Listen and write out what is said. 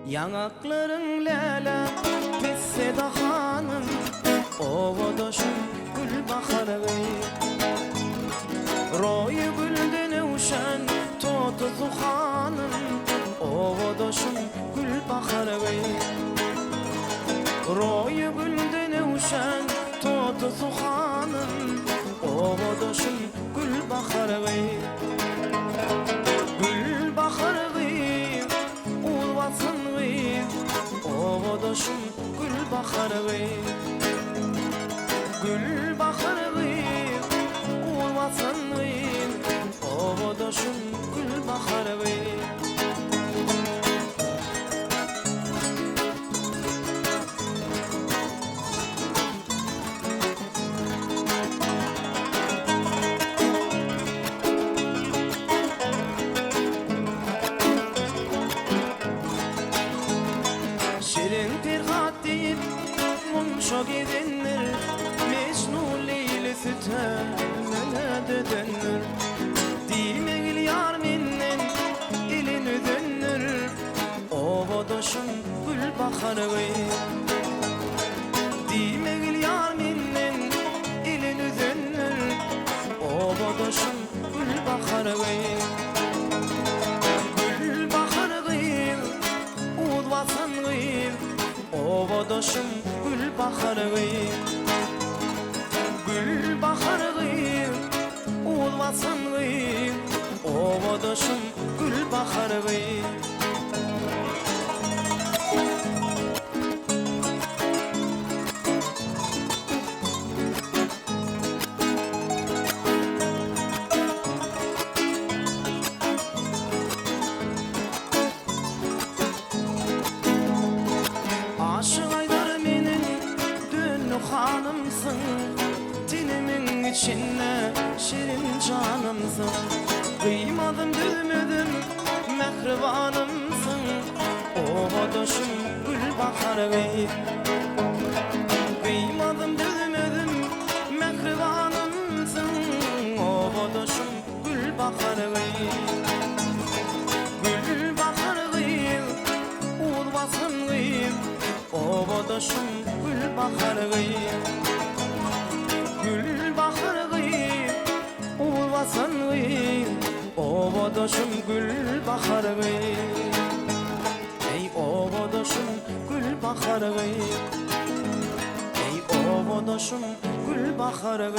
Yanakların lala pisse da hanım, ovadaşım gül baharı. Royu gülden uşan totuzu hanım, ovadaşım gül baharı. Royu gülden uşan totuzu hanım, ovadaşım gül baharı. Gül baharı ulvasın ovadaşım gül baharı. Gül baharı ulvasın ovadaşım gül baharı. Şirin Ferhat deyip Mumşa gidenler, Mecnun Leyla'sı temele dedenler. Dimegil yar minnen elini dönür, ovadaşım gül baharı. Dimegil yar minnen elini dönür, ovadaşım gül baharı. Gül baharı udvasın ovadaşım gül baharı. Gül baharı ulvasın ovadaşım gül baharı. Aşık Aydar menin dönlü hanımsın, dilimin içinde şirin canımsın. Kıymadım dövmedim mehribanımsın, ovadaşım gül baharı. Kıymadım dövmedim mehribanımsın, ovadaşım gül baharı. Gül baharı ulvasın ovadaşım gül baharı. Gül baharı ulvasın ovadaşım gül baharı. Ey ovadaşım gül baharı. Ey ovadaşım gül baharı.